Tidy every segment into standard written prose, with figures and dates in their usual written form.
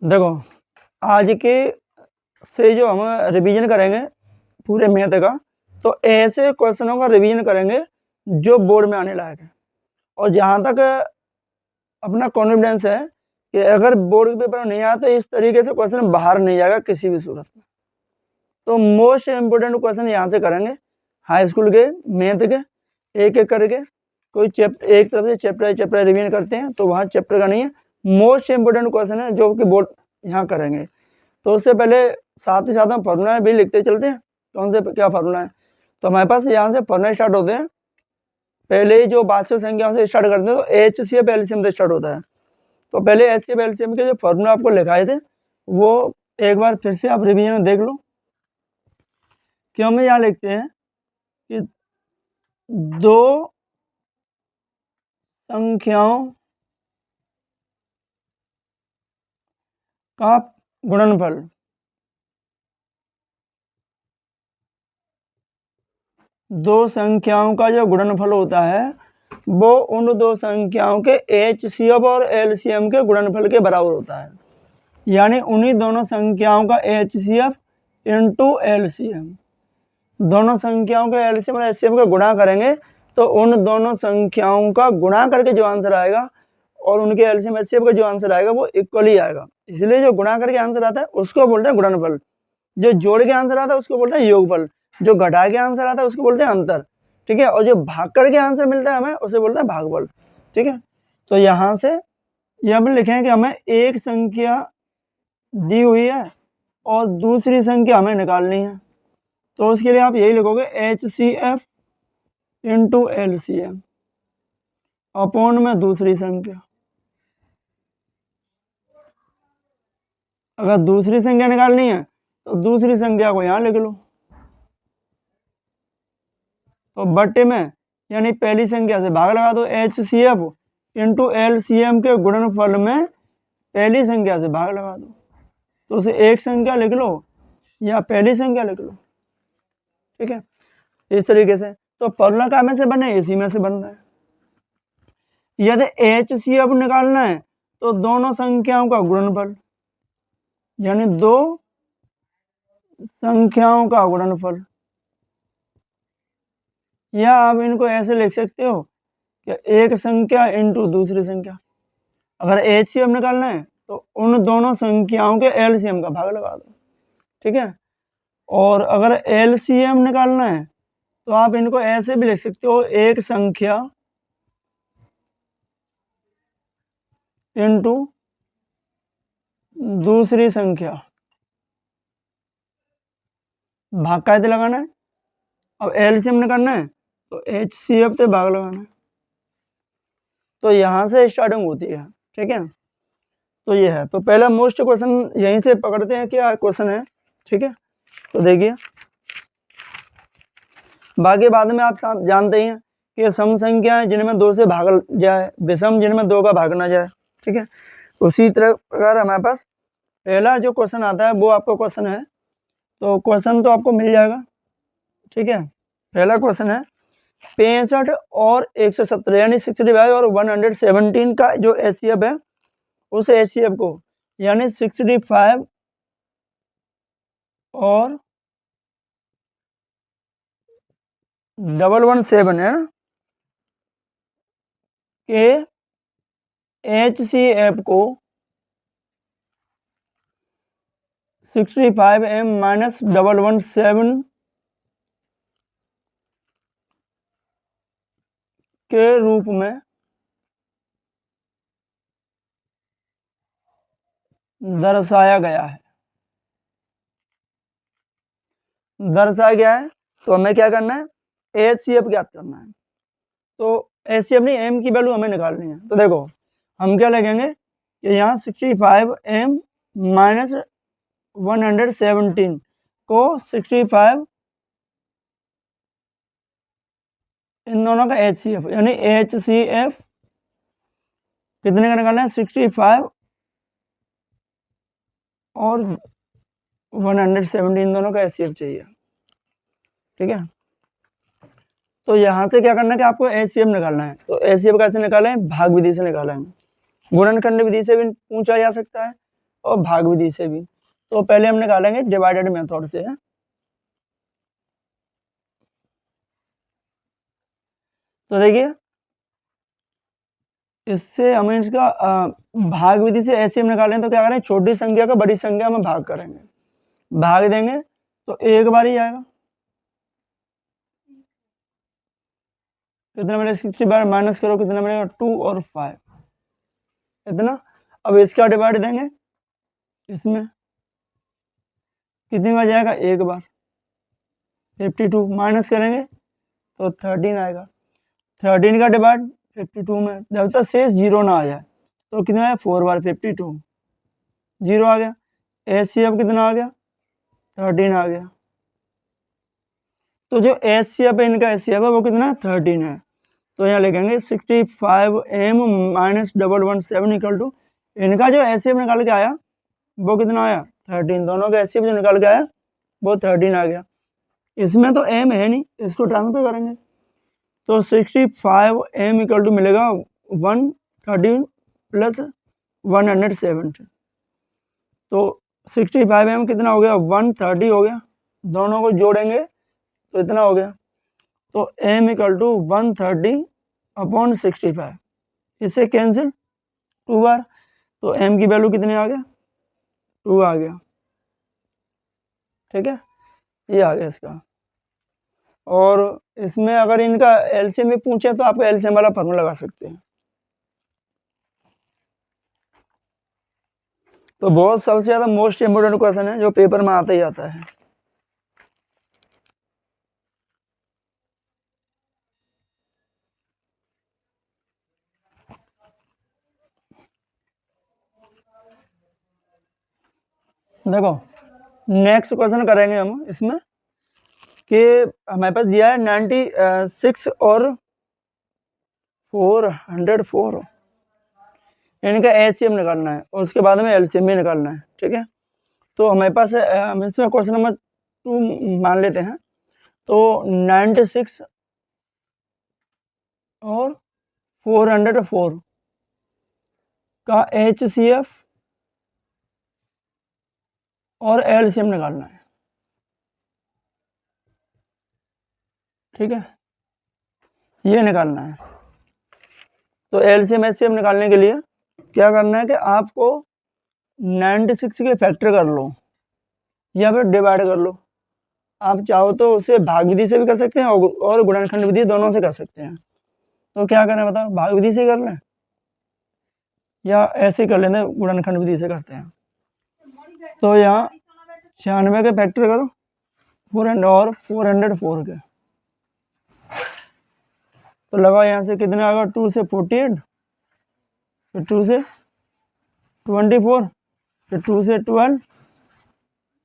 देखो, आज के से जो हम रिवीजन करेंगे पूरे मैथ का, तो ऐसे क्वेश्चनों का रिवीजन करेंगे जो बोर्ड में आने लायक है। और जहाँ तक अपना कॉन्फिडेंस है कि अगर बोर्ड के पेपर में नहीं आया तो इस तरीके से क्वेश्चन बाहर नहीं जाएगा किसी भी सूरत में। तो मोस्ट इम्पोर्टेंट क्वेश्चन यहाँ से करेंगे हाई स्कूल के मैथ के, एक एक करके। कोई चैप्टर एक तरफ से चैप्टर रिवीजन करते हैं तो वहाँ चैप्टर का नहीं है, मोस्ट इम्पोर्टेंट क्वेश्चन है जो कि बोर्ड यहाँ करेंगे। तो उससे पहले साथ ही साथ हम फॉर्मूला भी लिखते चलते हैं। कौन से क्या फार्मूला है, तो हमारे पास यहाँ से फॉर्मूला स्टार्ट होते हैं। पहले ही जो वास्तविक संख्याओं से स्टार्ट करते हैं तो HCF LCM से स्टार्ट होता है। तो पहले HCF LCM के जो फॉर्मूला आपको लिखाए थे वो एक बार फिर से आप रिवीजन में देख लो कि हम यहाँ लिखते हैं कि दो संख्याओं का गुणनफल दो संख्याओं का जो गुणनफल होता है वो उन दो संख्याओं के HCF और LCM के गुणनफल के बराबर होता है। यानी उन्हीं दोनों संख्याओं का HCF इंटू LCM, दोनों संख्याओं के LCM और HCF का गुणा करेंगे तो उन दोनों संख्याओं का गुणा करके जो आंसर आएगा और उनके LCM HCF का जो आंसर आएगा वो इक्वल ही आएगा। इसलिए जो गुणा करके आंसर आता है उसको बोलते हैं गुणनफल, जो जोड़ के आंसर आता है उसको बोलते हैं योगफल, जो घटा के आंसर आता है उसको बोलते हैं अंतर। ठीक है, और जो भाग करके आंसर मिलता है हमें उसे बोलते हैं भागफल। ठीक है, तो यहाँ से यह भी लिखें कि हमें एक संख्या दी हुई है और दूसरी संख्या हमें निकालनी है। तो उसके लिए आप यही लिखोगे HCF इंटू LCM अपॉन में दूसरी संख्या। अगर दूसरी संख्या निकालनी है तो दूसरी संख्या को यहाँ लिख लो, तो बट्टे में यानी पहली संख्या से भाग लगा दो। HCF इंटू LCM के गुणनफल में पहली संख्या से भाग लगा दो, तो उसे एक संख्या लिख लो या पहली संख्या लिख लो। ठीक है, इस तरीके से। तो फॉर्मूला का में से बने, इसी में से बन रहा है। यदि HCF निकालना है तो दोनों संख्याओं का गुणनफल, यानी दो संख्याओं का गुणनफल, या आप इनको ऐसे लिख सकते हो कि एक संख्या इंटू दूसरी संख्या। अगर HCF निकालना है तो उन दोनों संख्याओं के LCM का भाग लगा दो। ठीक है, और अगर LCM निकालना है तो आप इनको ऐसे भी लिख सकते हो, एक संख्या इंटू दूसरी संख्या, भाग कायदे लगाना है। अब LCM निकालना है तो HCF से भाग लगाना है। तो यहाँ से स्टार्टिंग होती है। ठीक है, तो ये है। तो पहला मोस्ट क्वेश्चन यहीं से पकड़ते हैं, क्या क्वेश्चन है। ठीक है, तो देखिए, बाकी बाद में आप जानते ही हैं कि सम संख्याएं जिनमें दो से भाग जाए, विषम जिनमें दो का भाग ना जाए। ठीक है, उसी तरह प्रकार हमारे पास पहला जो क्वेश्चन आता है वो आपका क्वेश्चन है। तो क्वेश्चन तो आपको मिल जाएगा। ठीक है, पहला क्वेश्चन है 65 और 117 यानी 65 और 117 का जो HCF है उस HCF को, यानी 65 और 117 है के HCF को 65M माइनस 117 के रूप में दर्शाया गया है। दर्शाया गया है तो हमें क्या करना है, HCF ज्ञात करना है। तो HCF नहीं, M की वैल्यू हमें निकालनी है। तो देखो हम क्या लगेंगे कि यहाँ 65M माइनस 117 को 65 इन दोनों का HCF, यानी HCF कितने का निकालना है, 65 और 117 इन दोनों का HCF चाहिए। ठीक है, तो यहाँ से क्या करना है कि आपको HCF निकालना है। तो HCF कैसे निकालें, भाग विधि से निकालेंगे, गुणनखंड विधि से भी पूछा जा सकता है और भाग विधि से भी। तो पहले हम निकालेंगे डिवाइडेड मेथड से। तो देखिए इससे हम इसका भाग विधि से ऐसे हम निकालें तो क्या करें, छोटी संख्या का बड़ी संख्या में भाग करेंगे, भाग देंगे तो एक बार ही आएगा। कितना मिलेगा, 60 बार माइनस करो कितना मिलेगा, 2 और 5 इतना। अब इसका डिवाइड देंगे इसमें, कितनी बार जाएगा, एक बार। 52 माइनस करेंगे तो 13 आएगा। 13 का डिवाइड 52 में, जब तक शेष जीरो ना आ जाए तो कितना है, 4 बार 52, जीरो आ गया। एचसीएफ कितना आ गया, 13 आ गया। तो जो एचसीएफ है इनका, एचसीएफ है वो कितना, 13 है। तो यहाँ लिखेंगे 65m माइनस 117 इक्वल टू, इनका जो एचसीएफ निकाल के आया वो कितना आया, 13। दोनों का एचसीएफ जो निकाल के आया वो 13 आ गया। इसमें तो m है नहीं, इसको ट्रांसफर करेंगे तो 65m इक्वल टू मिलेगा 113 प्लस 170। तो 65m कितना हो गया, 130 हो गया। दोनों को जोड़ेंगे तो इतना हो गया। तो m इक्वल टू 130 अपॉन 65, इससे कैंसिल 2 बार, तो m की वैल्यू कितनी आ गया, 2 आ गया। ठीक है, ये आ गया इसका। और इसमें अगर इनका एलसीएम में पूछे तो आप एलसीएम वाला फॉर्मूला लगा सकते हैं। तो बहुत सबसे ज़्यादा मोस्ट इम्पोर्टेंट क्वेश्चन है जो पेपर में आता ही आता है। देखो नेक्स्ट क्वेश्चन करेंगे हम इसमें कि हमारे पास दिया है 96 और 404, इनका एचसीएम निकालना है और उसके बाद में एलसीएम भी निकालना है। ठीक है, तो हमारे पास हम इसमें क्वेश्चन नंबर 2 मान लेते हैं। तो 96 और 404 का एचसीएफ और एलसीएम निकालना है। ठीक है, ये निकालना है। तो एलसीएम एचसीएफ निकालने के लिए क्या करना है कि आपको 96 के फैक्टर कर लो या फिर डिवाइड कर लो। आप चाहो तो उसे भाग विधि से भी कर सकते हैं और गुणनखंड विधि, दोनों से कर सकते हैं। तो क्या करें बताओ, भाग विधि से कर लें या ऐसे कर लेते हैं, गुणनखंड विधि से करते हैं। तो यहाँ 96 के फैक्टर करो 400 और 404 के, तो लगाओ यहाँ से कितने आएगा, 2 से 48, फिर 2 से 24, फिर 2 से 12,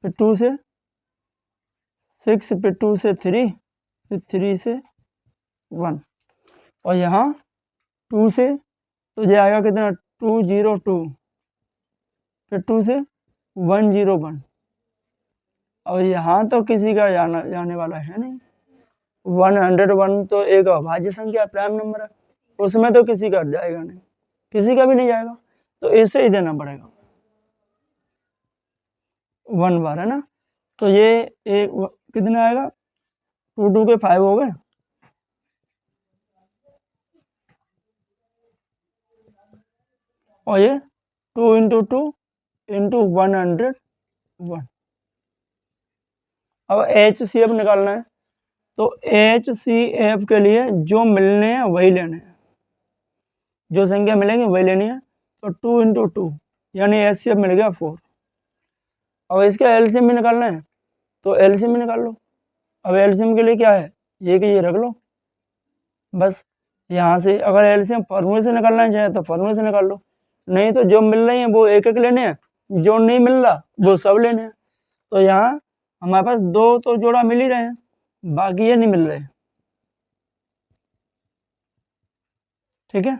फिर 2 से 6, फिर 2 से 3, फिर 3 से 1, और यहाँ 2 से तो ये आएगा कितना, 202, फिर 2 से 101। और यहाँ तो किसी का जाने वाला है नहीं, 101 तो एक अभाज्य संख्या, प्राइम नंबर है, उसमें तो किसी का जाएगा नहीं, किसी का भी नहीं जाएगा, तो ऐसे ही देना पड़ेगा 1 बार, है ना। तो ये एक कितना आएगा, 2 2 के 5 हो गए, और ये 2 इंटू 2 इंटू 101। अब एचसीएफ निकालना है, तो एचसीएफ के लिए जो मिलने हैं वही लेने हैं, जो संख्या मिलेंगी वही लेनी है। तो 2 इंटू 2 यानी एचसीएफ मिल गया 4। अब इसका एलसीएम भी निकालना है, तो एलसीएम भी निकाल लो। अब एलसीएम के लिए क्या है, ये कि ये रख लो बस। यहाँ से अगर एलसीएम फॉर्मूले से निकालना चाहे तो फॉर्मूले से निकाल लो, नहीं तो जो मिल रही हैं वो एक एक लेने हैं, जो नहीं मिल रहा वो सब लेने हैं। तो यहाँ हमारे पास 2 तो जोड़ा मिल ही रहे हैं, बाकी ये नहीं मिल रहे। ठीक है,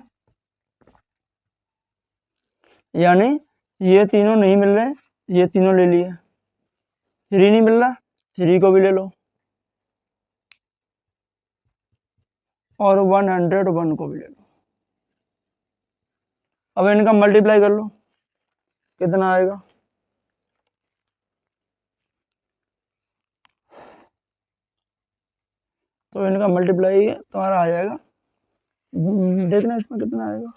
यानी ये तीनों नहीं मिल रहे, ये तीनों ले लिए। 3 नहीं मिल रहा, 3 को भी ले लो, और 101 को भी ले लो। अब इनका मल्टीप्लाई कर लो, कितना आएगा, तो इनका मल्टीप्लाई तुम्हारा आ जाएगा, देखना इसमें कितना आएगा,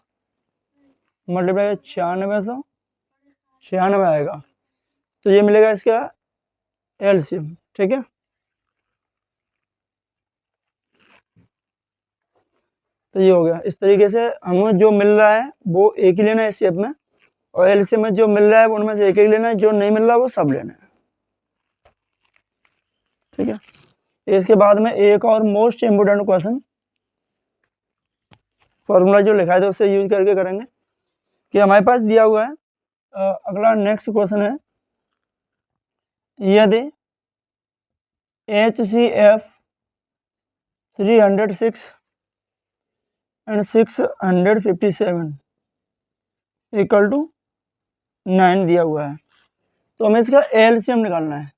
मल्टीप्लाई 9696 आएगा। तो ये मिलेगा इसका एलसीएम, ठीक है। तो ये हो गया। इस तरीके से हमें जो मिल रहा है वो एक ही लेना है इस शेप में, और एलसीएम में जो मिल रहा है उनमें से एक एक लेना है, जो नहीं मिल रहा वो सब लेना है, ठीक है। इसके बाद में एक और मोस्ट इम्पोर्टेंट क्वेश्चन फॉर्मूला जो लिखा है तो उससे यूज करके करेंगे कि हमारे पास दिया हुआ है। अगला नेक्स्ट क्वेश्चन है, यदि HCF 306 and 657 इक्वल टू 9 दिया हुआ है, तो हमें इसका एलसीएम निकालना है।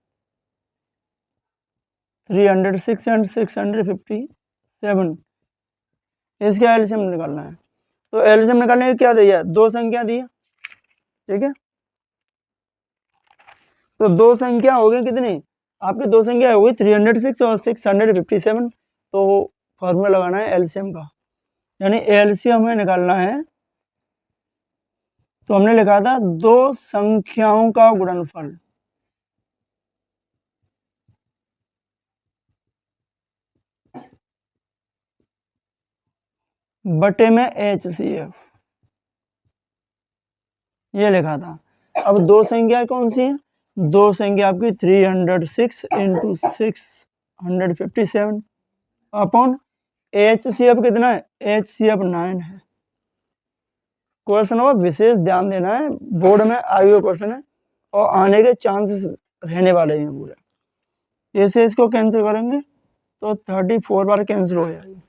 306 and 657 इसका एलसीएम निकालना है। तो एलसीएम निकालने के क्या दिया, दो संख्या दी है, ठीक है। तो दो संख्या हो गई कितनी, आपकी दो संख्या हो गई 306 और 657। तो फॉर्मूला लगाना है एलसीएम का, यानी एलसीएम हमें निकालना है। तो हमने लिखा था दो संख्याओं का गुणनफल, बटे में HCF, ये लिखा था। अब दो संख्या कौन सी है, दो संख्या आपकी 306 इंटू 657 अपॉन HCF कितना है, HCF 9 है। क्वेश्चन को विशेष ध्यान देना है, बोर्ड में आए हुए क्वेश्चन है और आने के चांसेस रहने वाले हैं पूरे। ऐसे इसको कैंसिल करेंगे तो 34 बार कैंसिल हो जाएगी,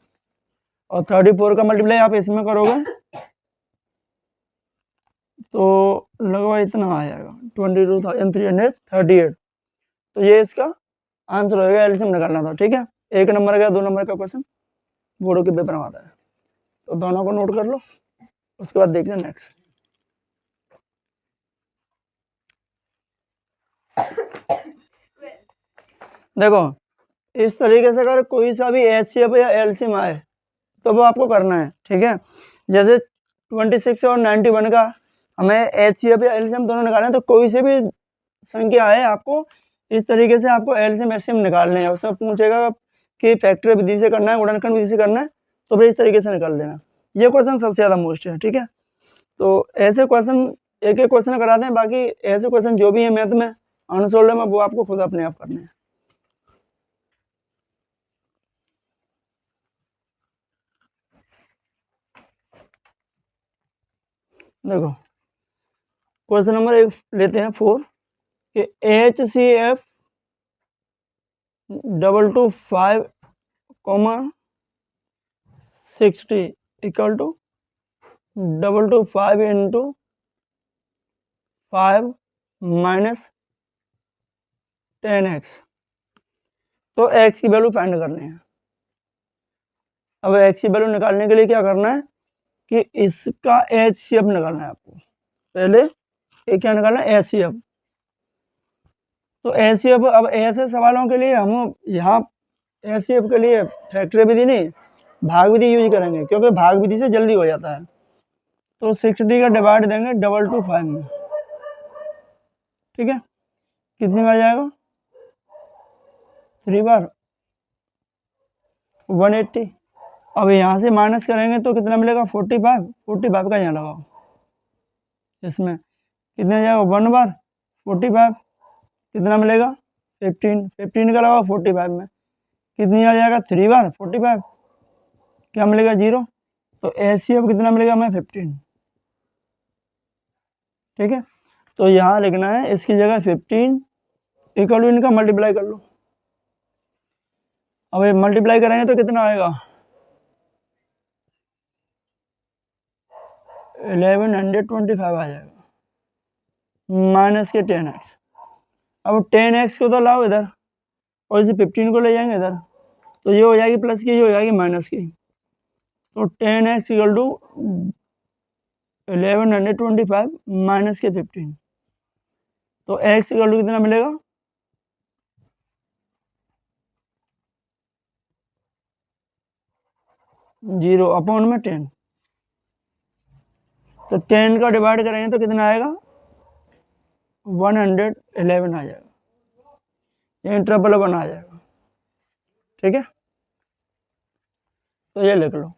और 34 का मल्टीप्लाई आप इसमें करोगे तो लगभग इतना आ जाएगा 22,338। तो ये इसका आंसर होगा, एलसीएम निकालना था, ठीक है। एक नंबर का 2 नंबर का क्वेश्चन बोर्ड के पेपर में आता है, तो दोनों को नोट कर लो, उसके बाद देखते हैं नेक्स्ट। देखो इस तरीके से अगर कोई सा भी एचसीएफ या एलसीएम आए तो वो आपको करना है, ठीक है। जैसे 26 और 91 का हमें एचसीएफ या एलसीएम दोनों निकालना है, तो कोई से भी संख्या आए आपको इस तरीके से आपको एलसीएम एचसीएम निकालने हैं। उसमें पूछेगा कि फैक्टर विधि से करना है, गुणनखंड विधि से करना है, तो फिर इस तरीके से निकाल देना। ये क्वेश्चन सबसे ज़्यादा मोस्ट है, ठीक है। तो ऐसे क्वेश्चन एक एक क्वेश्चन कराते हैं, बाकी ऐसे क्वेश्चन जो भी है मैथ में अनसोल्व में वो आपको खुद अपने आप करने हैं। देखो क्वेश्चन नंबर 1 लेते हैं 4 कि HCF 225, 60 equal to 225 into 5 minus 10x। तो x की वैल्यू फाइंड करनी है। अब x की वैल्यू निकालने के लिए क्या करना है कि इसका HCF निकालना है आपको। पहले ये क्या निकालना है, HCF। तो HCF अब ऐसे सवालों के लिए हम यहाँ HCF के लिए फैक्टर विधि नहीं भाग विधि यूज करेंगे, क्योंकि भाग विधि से जल्दी हो जाता है। तो 60 का डिवाइड देंगे 225 में, ठीक है। कितनी बार जाएगा, 3 बार 180। अब यहाँ से माइनस करेंगे तो कितना मिलेगा, 45 का यहाँ लगाओ, इसमें कितने जाएगा 1 बार 45, कितना मिलेगा 15 का लगाओ 45 में, कितनी आ जाएगा 3 बार 45, क्या मिलेगा 0। तो HCF कितना मिलेगा हमें 15, ठीक है। तो यहाँ लिखना है इसकी जगह 15 इक्वल टू इनका मल्टीप्लाई कर लो। अब ये मल्टीप्लाई करेंगे तो कितना आएगा 1125 आ जाएगा माइनस के 10x। अब 10x को तो लाओ इधर और इसे 15 को ले जाएंगे इधर, तो ये हो जाएगी प्लस की, ये हो जाएगी माइनस की। तो 10x इक्वल टू 1125 माइनस के 15, तो x इक्वल टू कितना मिलेगा 0 अपॉन में 10, तो 10 का डिवाइड करेंगे तो कितना आएगा 111 आ जाएगा, ये ट्रिपल 1 आ जाएगा। ठीक है, तो ये लिख लो।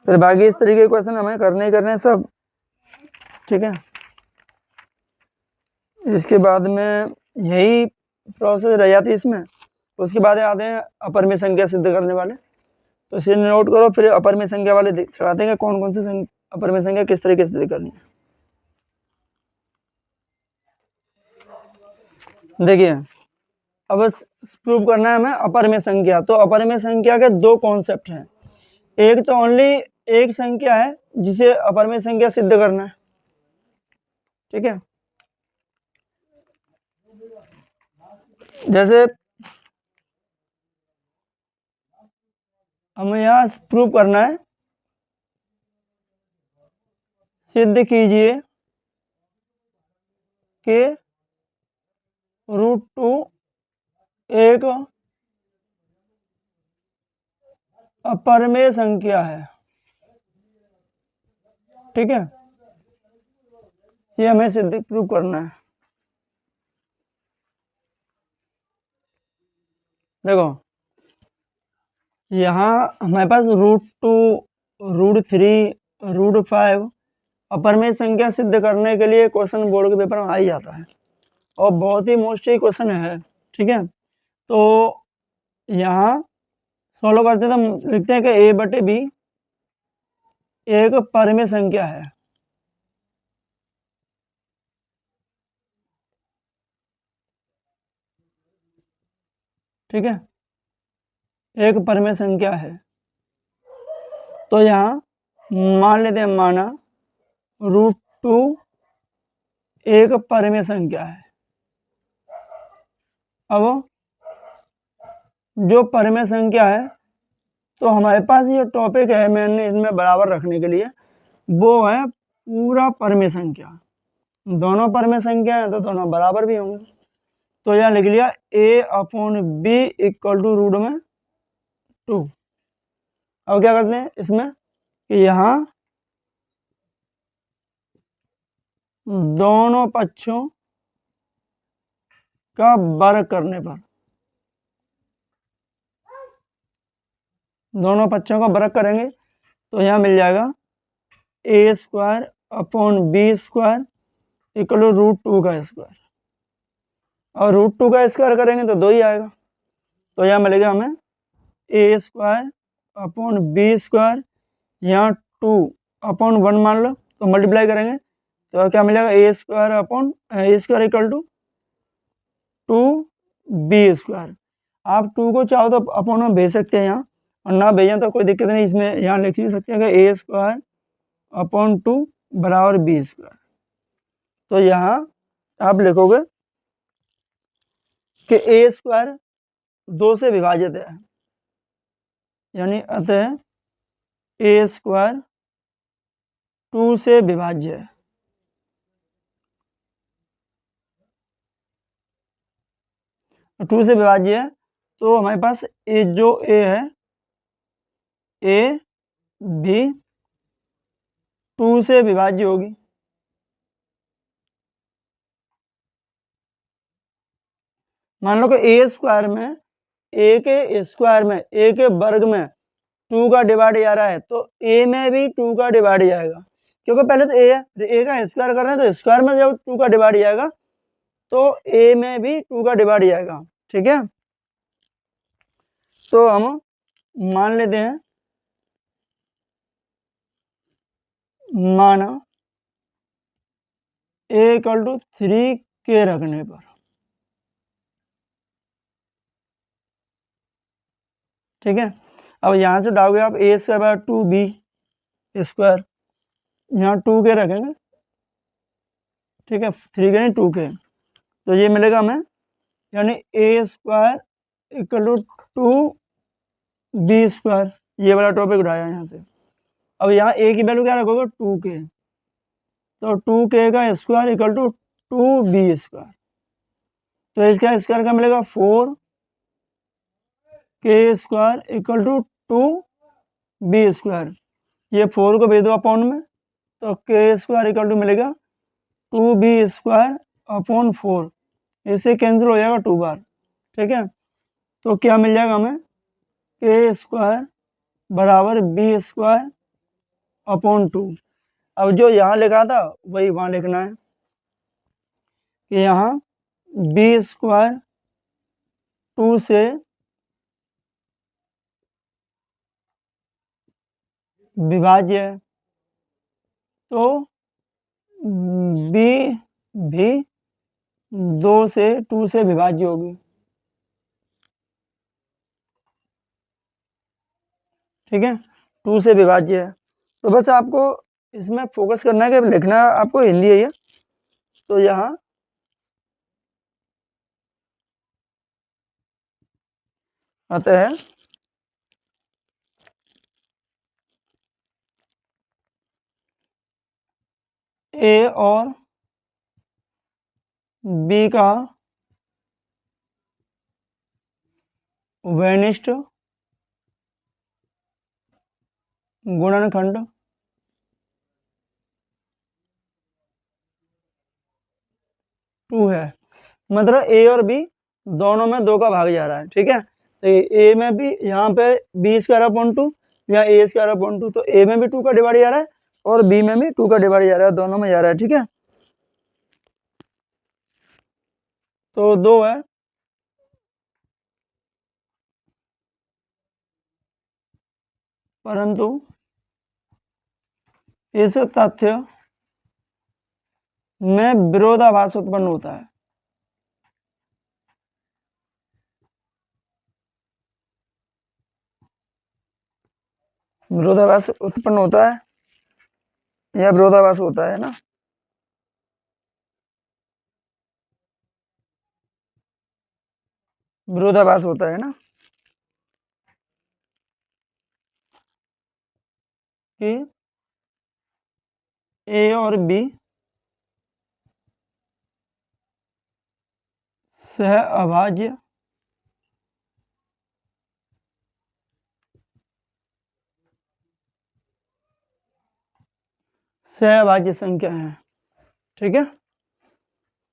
फिर बाकी इस तरीके के क्वेश्चन हमें करने ही करने सब। ठीक है, इसके बाद में यही प्रोसेस रह जाती है इसमें। उसके बाद आते हैं अपर में संख्या सिद्ध करने वाले, तो इसे नोट करो। फिर अपर में संख्या वाले सिखाते हैं कौन कौन सी अपर में संख्या किस तरीके से सिद्ध करनी है। देखिए, अब प्रूव करना है हमें अपर में संख्या। तो अपर में संख्या के दो कॉन्सेप्ट हैं। एक तो ओनली एक संख्या है जिसे अपर में संख्या सिद्ध करना है। ठीक है, जैसे हमें यहाँ प्रूव करना है, सिद्ध कीजिए कि √2 एक अपरमेय संख्या है। ठीक है, ये हमें सिद्ध प्रूव करना है। देखो, यहाँ हमारे पास √2, √3, √5 अपरमेय संख्या सिद्ध करने के लिए क्वेश्चन बोर्ड के पेपर में आ ही जाता है और बहुत ही मोस्टली क्वेश्चन है। ठीक है, तो यहाँ सॉल्व करते हैं तो लिखते हैं कि a/b एक परमेय संख्या है। ठीक है, एक परमेय संख्या है। तो यहाँ मान लेते हैं, माना √2 एक परमेय संख्या है। अब जो परमेय संख्या है, तो हमारे पास ये टॉपिक है मैंने इसमें बराबर रखने के लिए, वो है पूरा परमेय संख्या। दोनों परमेय संख्या है तो दोनों बराबर भी होंगे। तो यहाँ लिख लिया a/b इक्वल टू √2। अब क्या करते हैं इसमें कि यहाँ दोनों पक्षों का वर्ग करने पर, दोनों पक्षों का वर्ग करेंगे तो यहाँ मिल जाएगा a² upon b² equal to √2 का स्क्वायर। और √2 का स्क्वायर करेंगे तो 2 ही आएगा। तो यहाँ मिलेगा हमें a² अपॉन b², यहाँ 2 अपॉन 1 मान लो तो मल्टीप्लाई करेंगे तो क्या मिलेगा a² upon a² equal to 2b²। आप 2 को चाहो तो अपॉन में भेज सकते हैं यहाँ, और ना भेजें तो कोई दिक्कत नहीं, इसमें यहाँ लिख सकते हैं कि a² अपॉन 2 बराबर b²। तो यहाँ आप लिखोगे कि a² 2 से विभाजित है, यानी अतः a² 2 से विभाज्य है। टू से विभाज्य है तो हमारे पास जो a है, a भी 2 से विभाज्य होगी। मान लो कि a² में a के स्क्वायर में a के वर्ग में 2 का डिवाइड जा रहा है, तो a में भी 2 का डिवाइड जाएगा, क्योंकि पहले तो a है, a का स्क्वायर कर रहे हैं तो स्क्वायर में जब 2 का डिवाइड जाएगा तो a में भी 2 का डिवाइड जाएगा। ठीक है, तो हम मान लेते हैं, माना a इक्वल टू 3 के रखने पर। ठीक है, अब यहाँ से डालोगे आप a² 2b², यहाँ 2 के रखेंगे। ठीक है, 3 के नहीं 2 के, तो ये मिलेगा हमें, यानी a² इक्वल टू 2b²। ये वाला टॉपिक उठाया यहाँ से। अब यहाँ a की वैल्यू क्या रखोगे 2 के, तो 2k का square equal to 2b square. तो इसका स्क्वायर क्या मिलेगा, 4k square equal to 2b square. ये 4 को भेज दो अपॉन में, तो k स्क्वायर इक्वल टू मिलेगा 2b स्क्वायर अपॉन 4। इससे कैंसिल हो जाएगा 2 बार, ठीक है। तो क्या मिल जाएगा हमें, k स्क्वायर बराबर b स्क्वायर अपॉन 2। अब जो यहाँ लिखा था वही वहाँ लिखना है कि यहाँ b स्क्वायर 2 से विभाज्य है, तो b भी 2 से 2 से विभाज्य होगी, ठीक है। 2 से विभाज्य है। तो बस आपको इसमें फोकस करना है कि लिखना आपको हिंदी है ये। तो यहाँ आता है a और b का व्यनिष्ठ गुणनखंड टू है। मतलब a और b दोनों में 2 का भाग जा रहा है, ठीक है। तो a में भी यहाँ पे b स्क्वायर अपॉन 2 या a स्क्वायर अपॉन 2, तो a में भी 2 का डिवाइड जा रहा है और b में भी 2 का डिवाइड जा रहा है, दोनों में जा रहा है, ठीक है। तो 2 है, परंतु इस तथ्य में विरोधाभास उत्पन्न होता है। विरोधाभास उत्पन्न होता है या विरोधाभास होता है ना, विरोधाभास होता है ना, कि a और b सह अभाज्य सहभाज्य संख्या है, ठीक है।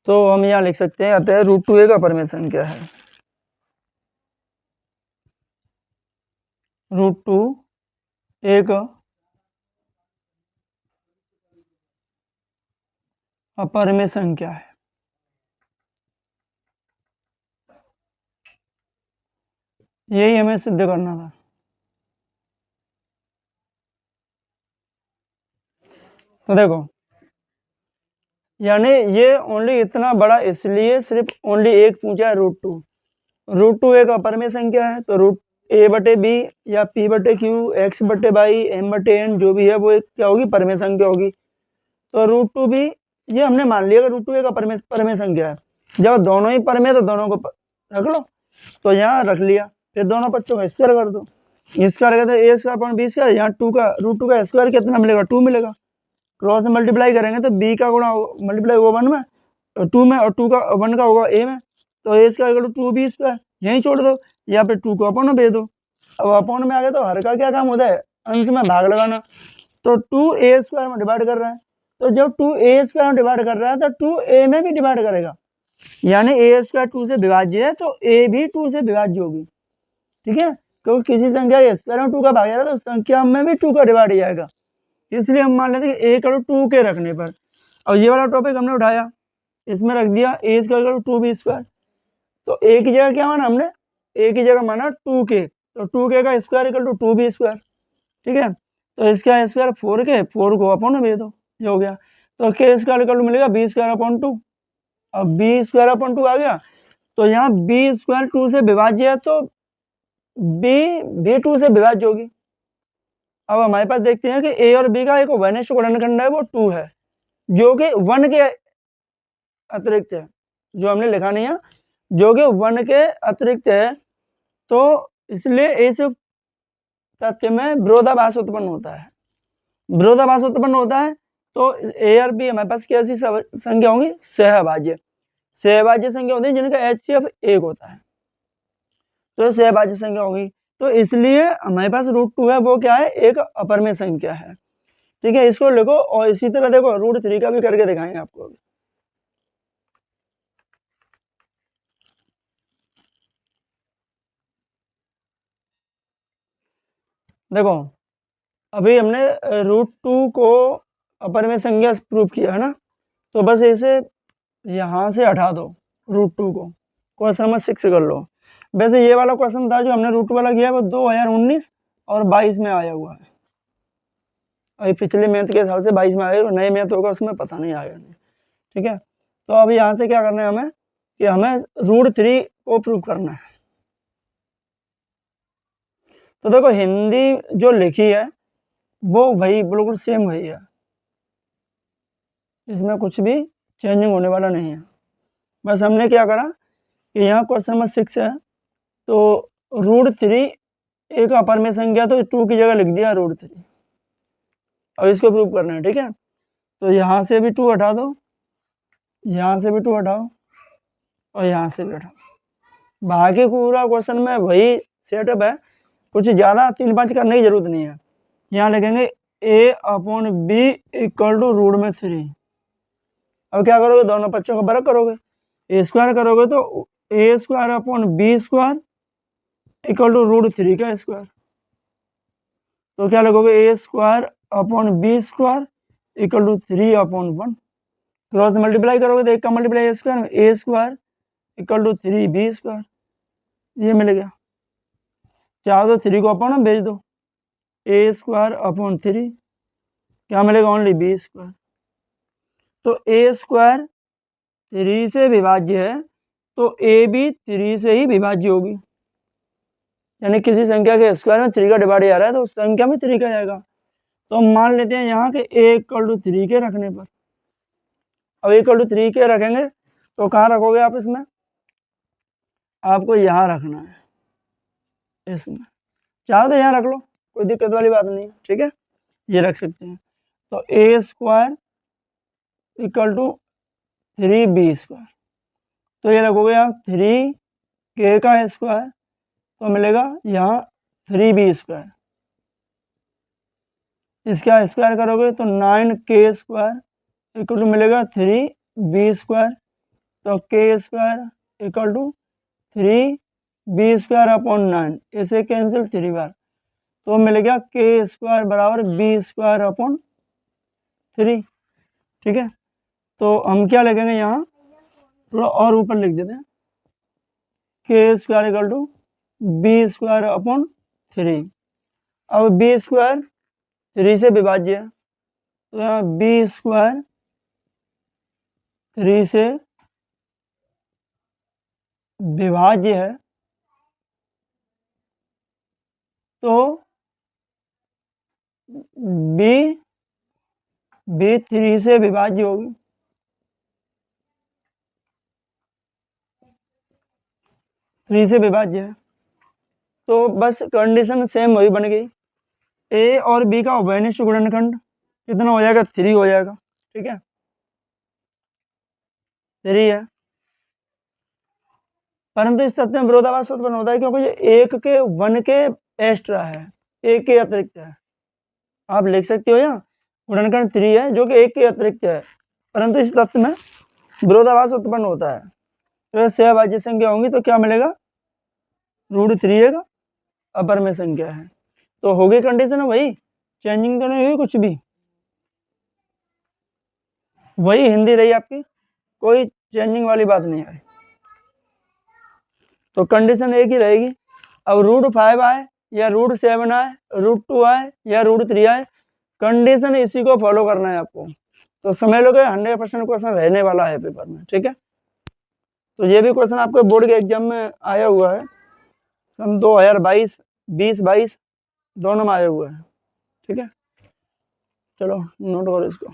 तो हम यहाँ लिख सकते हैं, अतः √2a का परमेय संख्या है, √2 एक अपरिमेय संख्या है। यही हमें सिद्ध करना था। तो देखो, यानी ये ओनली इतना बड़ा इसलिए सिर्फ ओनली एक पूछा है, √2। √2 एक अपरिमेय संख्या है, तो a/b या p/q x/y m/n जो भी है वो एक क्या होगी, परिमेय संख्या होगी। तो √2 भी ये हमने मान लिया कि √2 एक अपरिमेय संख्या है। जब दोनों ही परिमेय तो दोनों को रख लो, तो यहाँ रख लिया, फिर दोनों बच्चों का स्क्वायर कर दो। स्क्वायर कहते हैं a square upon b square, यहाँ √2 का स्क्वायर कितना मिलेगा, 2 मिलेगा। क्रॉस मल्टीप्लाई करेंगे तो b का गुणा मल्टीप्लाई होगा 1 में, 2 में, और 2 का 1 का होगा a में, तो a स्क्वायर 2b स्क्वायर यहीं छोड़ दो, या फिर 2 को अपॉन में भेज दो। अब अपॉन में आ गया तो हर का क्या काम होता है, अंश में भाग लगाना। तो 2a स्क्वायर में डिवाइड कर रहा है, तो जब 2a स्क्वायर में डिवाइड कर रहा है तो 2a में भी डिवाइड करेगा, यानी a स्क्वायर 2 से विभाज्य है तो a भी 2 से विभाज्य होगी, ठीक है। क्योंकि किसी संख्या के स्क्वायर में 2 का भाग जा रहा है तो संख्या में भी 2 का डिवाइड जाएगा, इसलिए हम मान लेते हैं कि a = 2 के रखने पर। और ये वाला टॉपिक हमने उठाया, इसमें रख दिया a स्क्वायर 2b स्क्वायर, तो a की जगह क्या माना हमने, a की जगह माना 2k, तो 2k का square equal to 2b square, ठीक है। तो इसका स्क्वायर 4k, 4 को अपॉन में भेज दो, ये हो गया। तो k स्क्वायर इक्वल टू मिलेगा b स्क्वायर अपॉन 2। अब b स्क्वायर अपॉन 2 आ गया, तो यहाँ b स्क्वायर 2 से विभाज्य है तो b भी 2 से विभाज्य होगी। अब हमारे पास देखते हैं कि a और b का एक वैनिष्ठ गुणनखंड है, वो 2 है, जो कि 1 के अतिरिक्त है, जो हमने लिखा नहीं है, जो कि 1 के अतिरिक्त है। तो इसलिए इस तथ्य में विरोधाभास उत्पन्न होता है। विरोधाभास उत्पन्न होता है तो ए और बी हमारे पास कैसी संख्या होंगी? सहभाज्य। सहभाज्य संख्या होती है जिनका HCF 1 होता है, तो सहभाज्य संख्या होगी। तो इसलिए हमारे पास √2 है, वो क्या है? एक अपरमेय संख्या है। ठीक है, इसको लिखो। और इसी तरह देखो √3 का भी करके दिखाएंगे आपको। देखो अभी हमने √2 को अपरमेय संख्या प्रूव किया है ना, तो बस इसे यहाँ से हटा दो √2 को, क्वेश्चन नंबर 6 कर लो। वैसे ये वाला क्वेश्चन था जो हमने √2 वाला किया है वो 2019 और 22 में आया हुआ है। अभी पिछले मैथ के हिसाब से 22 में आएगा, नए मैथ होगा उसमें पता नहीं आएगा नहीं। ठीक है, तो अब यहाँ से क्या करना है हमें कि हमें √3 को प्रूव करना है। तो देखो हिंदी जो लिखी है वो वही बिल्कुल सेम वही है, इसमें कुछ भी चेंजिंग होने वाला नहीं है। बस हमने क्या करा कि यहाँ क्वेश्चन नंबर 6 है, तो √3 एक अपरमेय संख्या, तो 2 की जगह लिख दिया √3। अब इसको प्रूव करना है। ठीक है, तो यहाँ से भी 2 हटा दो, यहाँ से भी 2 हटाओ और यहाँ से भी हटाओ। बाकी पूरा क्वेश्चन में वही सेटअप है, कुछ ज़्यादा 3-5 करने की जरूरत नहीं है। यहाँ लिखेंगे a/b = √3। अब क्या करोगे? दोनों पक्षों का बराबर करोगे, a² करोगे तो a²/b² = √3 का स्क्वायर। तो क्या लिखोगे? a²/b² = 3/1। क्रॉस मल्टीप्लाई करोगे तो एक का मल्टीप्लाई a² में, a² = 3b²। ये मिल गया। चाहो तो 3 को अपन भेज दो, a²/3 क्या मिलेगा? Only b²। तो a² 3 से विभाज्य है, तो a भी 3 से ही विभाज्य होगी। यानी किसी संख्या के स्क्वायर में 3 का डिवाइड आ रहा है तो उस संख्या में 3 का जाएगा। तो हम मान लेते हैं यहाँ के a = 3 के रखने पर। अब a = 3 के रखेंगे तो कहाँ रखोगे आप? इसमें आपको यहाँ रखना है, इसमें। चाहो तो यहाँ रख लो, कोई दिक्कत वाली बात नहीं है। ठीक है, ये रख सकते हैं। तो a² = 3b²। तो ये रखोगे आप 3k का स्क्वायर, तो मिलेगा यहाँ 3b²। इसका स्क्वायर करोगे तो 9k² = मिलेगा 3b²। तो k² = 3b²/9, इसे कैंसिल 3 बार, तो मिलेगा k² = b²/3। ठीक है, तो हम क्या लिखेंगे यहाँ? थोड़ा और ऊपर लिख देते हैं, k² = b²/3। अब b² 3 से विभाज्य है, तो यहाँ b² 3 से विभाज्य है, तो b 3 से विभाज्य होगी। थ्री से विभाज्य है, तो बस कंडीशन सेम वही बन गई। a और b का उभयनिष्ठ गुणनखंड कितना हो जाएगा? 3 हो जाएगा। ठीक है, 3 है, परंतु इस तथ्य में विरोधाभास उत्पन्न होता है क्योंकि ये 1 के 1 के एक्स्ट्रा है, 1 के अतिरिक्त है। आप लिख सकते हो यहाँ गुणनखंड 3 है जो कि 1 के अतिरिक्त है, परंतु इस तथ्य में विरोधाभास उत्पन्न होता है। तो सहभाज्य संख्या होंगी तो क्या मिलेगा? √3 का अपरमेय संख्या है। तो हो गई कंडीशन, वही चेंजिंग तो नहीं हुई कुछ भी, वही हिंदी रही आपकी, कोई चेंजिंग वाली बात नहीं आई। तो कंडीशन एक ही रहेगी। अब √5 आए या √7 आए, √2 आए या √3 आए, कंडीशन इसी को फॉलो करना है आपको। तो समझ लो कि 100% क्वेश्चन रहने वाला है पेपर में। ठीक है, तो ये भी क्वेश्चन आपके बोर्ड के एग्जाम में आया हुआ है, सन 2022, 20-22 दोनों में आया हुआ है। ठीक है, चलो नोट करो इसको।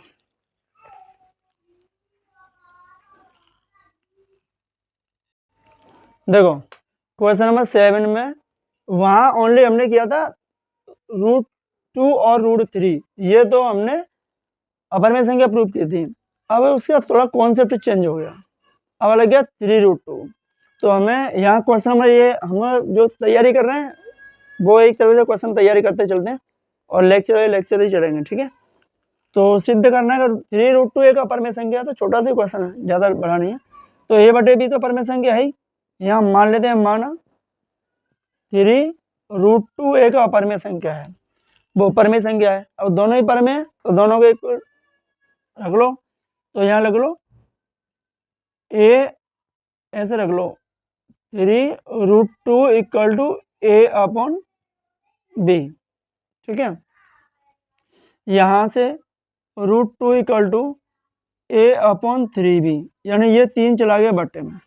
देखो क्वेश्चन नंबर 7 में वहाँ ओनली हमने किया था √2 और √3, ये तो हमने अपरिमेय संख्या प्रूव की थी। अब उसका थोड़ा कॉन्सेप्ट चेंज हो गया, अब लग गया 3√2। तो हमें यहाँ क्वेश्चन में ये हम जो तैयारी कर रहे हैं वो एक तरह से क्वेश्चन तैयारी करते चलते हैं और लेक्चर ही चलेंगे, ठीक है। तो सिद्ध करना है, 3√2 एक अपरिमेय संख्या है, तो छोटा सा क्वेश्चन है, ज़्यादा बड़ा नहीं है। तो a/b तो अपरिमेय संख्या है ही, यहाँ मान लेते हैं, माना 3√2 एक अपरिमेय संख्या है, वो परमेय संख्या है। अब दोनों ही परमेय है तो दोनों को इक्वल रख लो, तो यहाँ रख लो a, ऐसे रख लो 3√2 इक्वल टू a/b, ठीक है। यहाँ से √2 इक्वल टू a/3b, यानी ये 3 चला गया बट्टे में,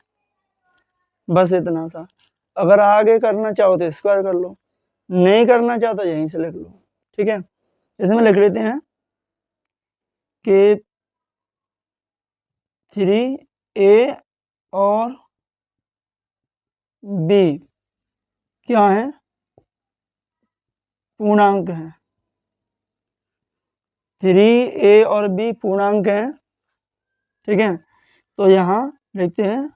बस इतना सा। अगर आगे करना चाहो तो स्क्वायर कर लो, नहीं करना चाहो तो यहीं से लिख लो, ठीक है। इसमें लिख लेते हैं कि 3a और b क्या है, पूर्णांक है। 3a और b पूर्णांक है, ठीक है। तो यहाँ लिखते हैं,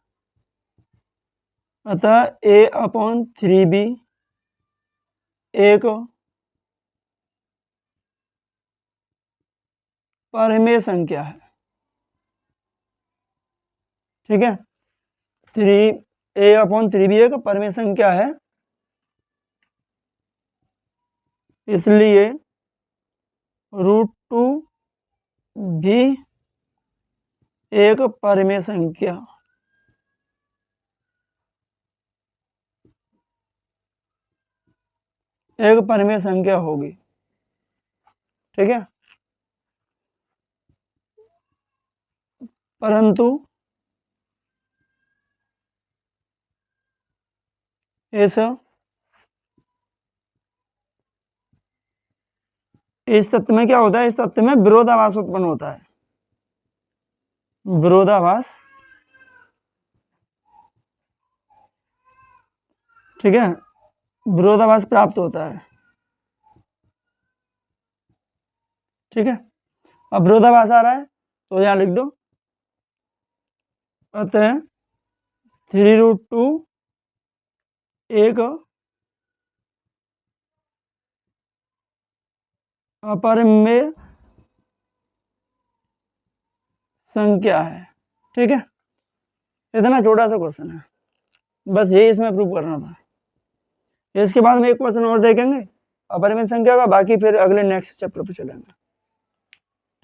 अतः a/3b एक परमेय संख्या है, ठीक है। 3a/3b एक परमेय संख्या है, इसलिए √2 भी एक परमेय संख्या, एक परमेय संख्या होगी, ठीक है। परंतु इस तत्व में क्या होता है, इस तत्व में विरोधाभास उत्पन्न होता है, विरोधाभास, ठीक है, विरोधाभास प्राप्त होता है, ठीक है। अब विरोधाभास आ रहा है तो यहाँ लिख दो, अतः 3√2 एक अपरिमेय संख्या है, ठीक है। इतना छोटा सा क्वेश्चन है, बस यही इसमें प्रूव करना था। इसके बाद में एक क्वेश्चन और देखेंगे अपरिमेय संख्या का, बाकी फिर अगले नेक्स्ट चैप्टर पे चलेंगे,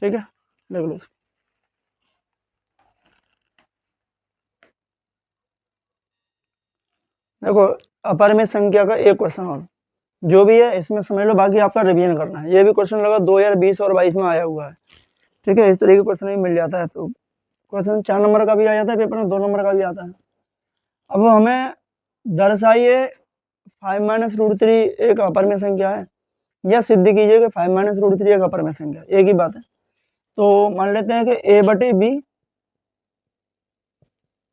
ठीक है। देख लो इसको, देखो अपरिमेय संख्या का एक क्वेश्चन और जो भी है इसमें समझ लो, बाकी आपका रिवीजन करना है। ये भी क्वेश्चन लगा 2020 और 22 में आया हुआ है, ठीक है। इस तरीके का क्वेश्चन भी मिल जाता है, तो क्वेश्चन 4 नंबर का भी आ जाता है पेपर में, 2 नंबर का भी आता है। अब हमें दर्शाइए 5-√3 एक अपरिमेय संख्या है, या सिद्ध कीजिए कि 5-√3 एक अपरिमेय संख्या, एक ही बात है। तो मान लेते हैं कि a/b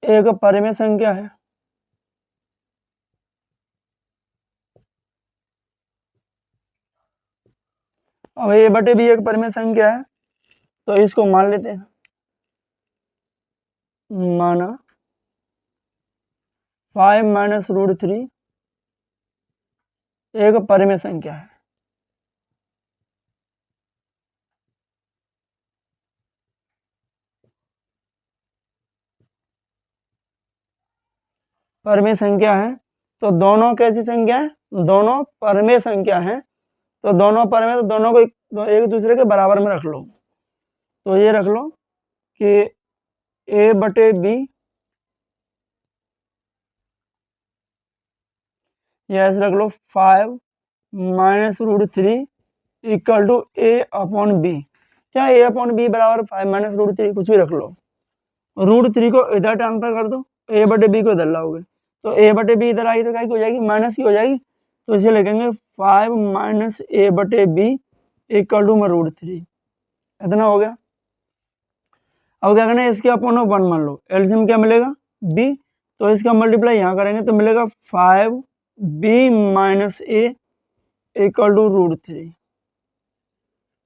एक परमेय संख्या है, अब a/b एक परमेय संख्या है, तो इसको मान लेते हैं, माना 5-√3 एक परमेय संख्या है, परमेय संख्या है। तो दोनों कैसी संख्या है, दोनों परमेय संख्या है, तो दोनों परमेय, तो दोनों को एक दूसरे के बराबर में रख लो। तो ये रख लो कि a/b, या ऐसे रख लो 5-√3 इक्वल टू a/b, क्या a/b बराबर 5-√3 कुछ भी रख लो, √3 को इधर ट्रांसफर कर दो, a/b को इधर लाओगे, तो a/b इधर आई तो क्या हो जाएगी, माइनस की हो जाएगी। तो इसे लिखेंगे 5 - a/b इक्वल टू √3, इतना हो गया। अब क्या करना है, इसके अपन 1 मान लो, एलसीएम क्या मिलेगा b, तो इसका मल्टीप्लाई यहाँ करेंगे तो मिलेगा 5b - a इक्वल टू √3,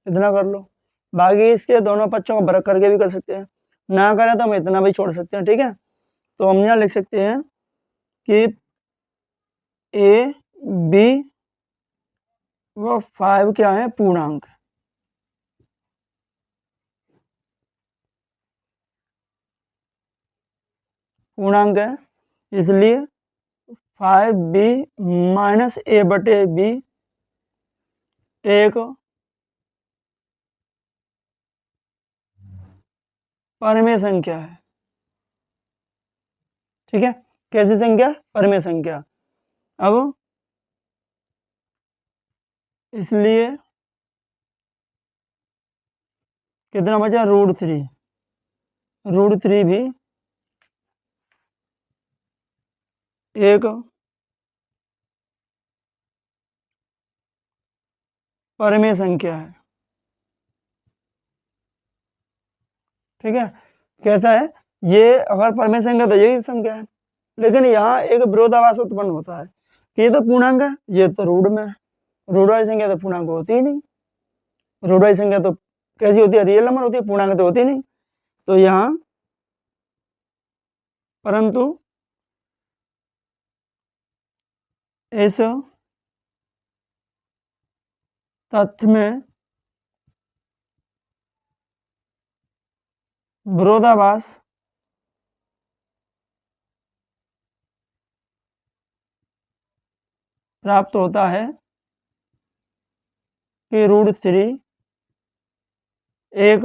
इतना कर लो। बाकी इसके दोनों पक्षों को वर्ग करके भी कर सकते हैं, ना करें तो हम इतना भी छोड़ सकते हैं। ठीक है, तो हम यहाँ लिख सकते हैं कि ए बी व 5 क्या है, पूर्णांक। पूर्णांक है, इसलिए 5b माइनस ए बटे बी एक परमेय संख्या है। ठीक है, कैसी संख्या, परमेय संख्या। अब इसलिए कितना बचा, √3। √3 भी एक परमेय संख्या है। ठीक है, कैसा है ये, अगर परमेय संख्या तो यही संख्या है, लेकिन यहाँ एक विरोधाभास उत्पन्न होता है कि ये तो पूर्णांक है, ये तो रूढ़ में है। रूढ़ वाली संख्या तो पूर्णांक होती ही नहीं। रूढ़ वाली संख्या तो कैसी होती है, रियल नंबर होती है, पूर्णांक तो होती नहीं। तो यहाँ परंतु इस तथ्य में विरोधाभास प्राप्त होता है कि √3 एक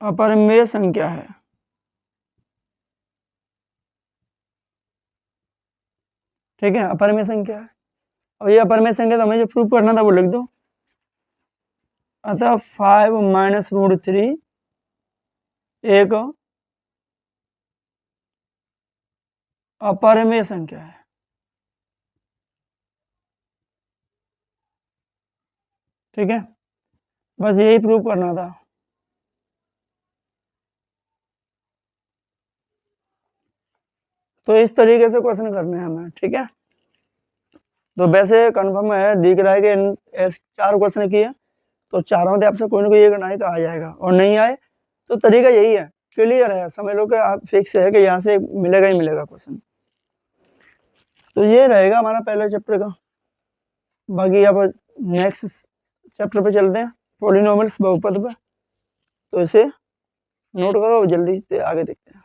अपरिमेय संख्या है। ठीक है, अपरिमेय संख्या है। अब ये अपरिमेय संख्या तो हमें जो प्रूव करना था वो लिख दो। अतः 5 माइनस √3 एक अपरिमेय संख्या है। ठीक है, बस यही प्रूव करना था। तो इस तरीके से क्वेश्चन करने हैं हमें। ठीक है, तो वैसे कंफर्म है, दिख रहा है कि ऐसे 4 क्वेश्चन किए तो चारों में आपसे कोई ना कोई एक नहीं का आ जाएगा, और नहीं आए तो तरीका यही है, क्लियर है, समझ लो कि आप फिक्स है कि यहाँ से मिलेगा ही मिलेगा क्वेश्चन। तो ये रहेगा हमारा पहले चैप्टर का। बाकी अब नेक्स्ट चैप्टर पे चलते हैं, पॉलिनोमियल्स, बहुपद पे। तो इसे नोट करो, जल्दी से आगे देखते हैं।